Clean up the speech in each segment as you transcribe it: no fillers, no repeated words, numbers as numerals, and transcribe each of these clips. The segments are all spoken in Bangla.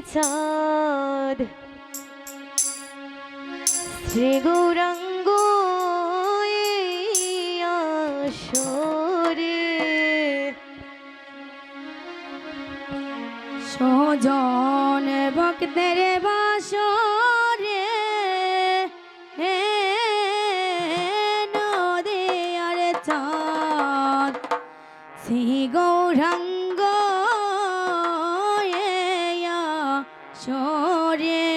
চাঁদ শ্রী গৌরাঙ্গ এই আসরে সজন ভক্তের বাসরে নদীর চাঁদ শ্রী গৌরাঙ্গ এই আসরে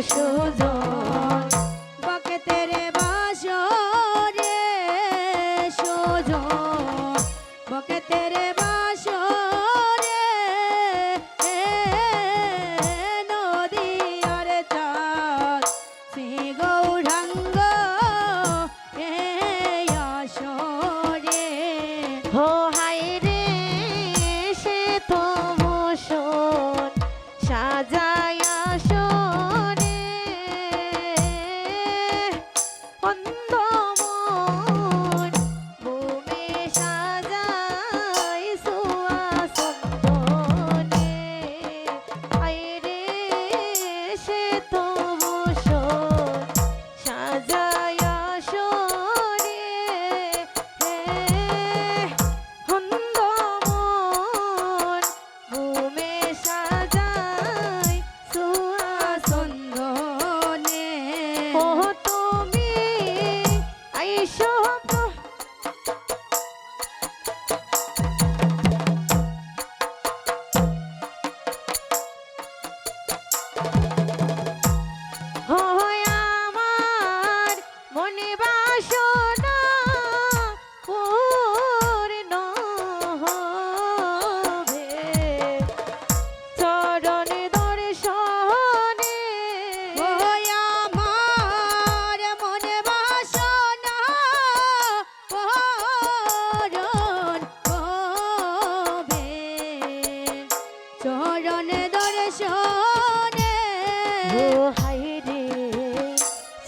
সুজন বকতের বাসরে সুজন বকতের বাসরে নদী আর চাঁদ শ্রী গৌরাঙ্গ এই আসরে হো হায় রে সে তো মোশন সাজায় আসরে অন্ধ মন ভূমে সাজায় সুয়াসন্দনে হায় রে সে তো মোশন সাজায় আসরে অন্ধ মন ভূমে সাজায় সুয়াসন্দনে ও তুমি আইসো হয় আমার মনে বাসনা পূর্ণ হবে চরণ দর্শনে ওই আমার মনে বাসনা পূরণ হবে চরণ দর্শনে ও হায় রে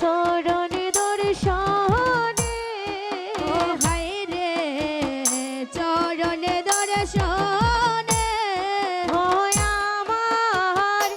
চরণ দর্শনে ও হায় রে চরণ দর্শনে হয় আমার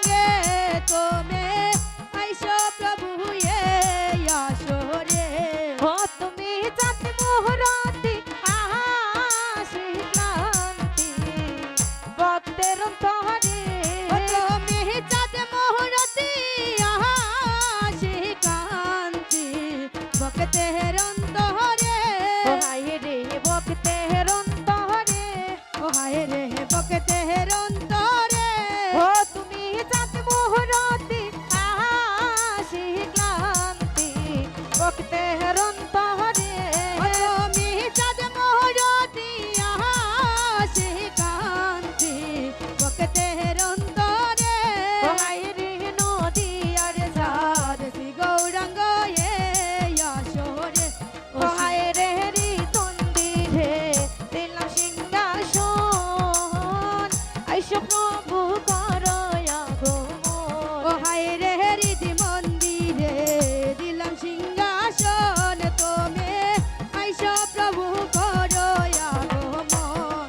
গৌরাঙ্গে তুমি আইসো প্রভু এই আসরে ও তুমি চাঁদ মোহরাতি আহাসি ক্লান্তি ভক্তের অন্তরে ও তুমি চাঁদ মোহরতি আহাসি কান্তি ভক্তের অন্তরে ও হায় রে ভক্তের অন্তরে ও হায় রে ভক্তের অন্তরে ও তুমি চাঁদ মোহরাতি আহাসি ক্লান্তি ভক্তের অন্তরে ও তুমি চাঁদ মোহরতি আহাসি কান্তি ভক্তের অন্তরে ও হায় রে নদী আর ঝাড় শ্রী গৌরাঙ্গ এই আসরে ও হায় রে হরি তন্দিরে দিলাম সিংহাসন আইসো প্রভু করয়া ও গোমন হায় রে হৃদি মন্দিরে দিলাম সিংহাসন তুমি আইসো প্রভু করো আগমন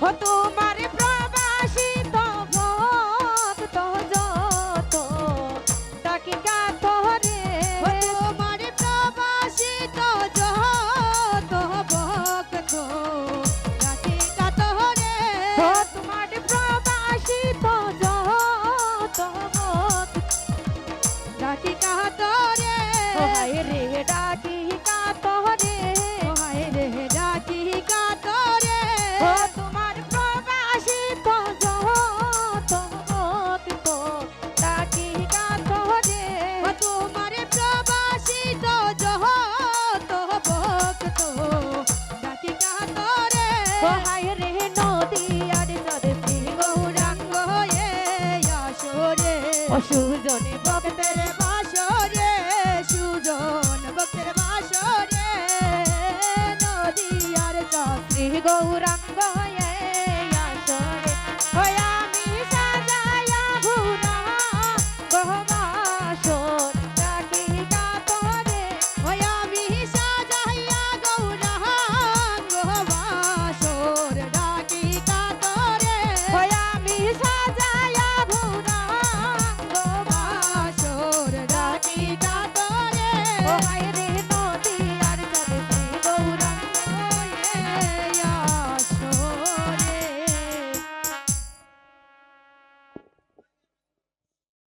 ও তোমার প্রবাসিত ভক্ত যত তাকে কাতরে ও তোমার প্রবাসিত যত ভক্ত রাখি কাতরে ও তোমার প্রবাসিত যত ভক্ত রাখি কাতরে ও হায় রে ডাকি কাতরে ও হায় রে রাখি কাতরে ও তোমার প্রবাসিত যত ভক্ত ডাকি কাতরে ও তোমার প্রবাসিত যত ভক্ত রাখি কাতরে ও হায় রে নদী আর জলে গৌরাঙ্গ এই আসরে ও সুজনে ভক্তের বাসরে সুজন ভক্তের বাসরে নদী আর চক্রী গৌর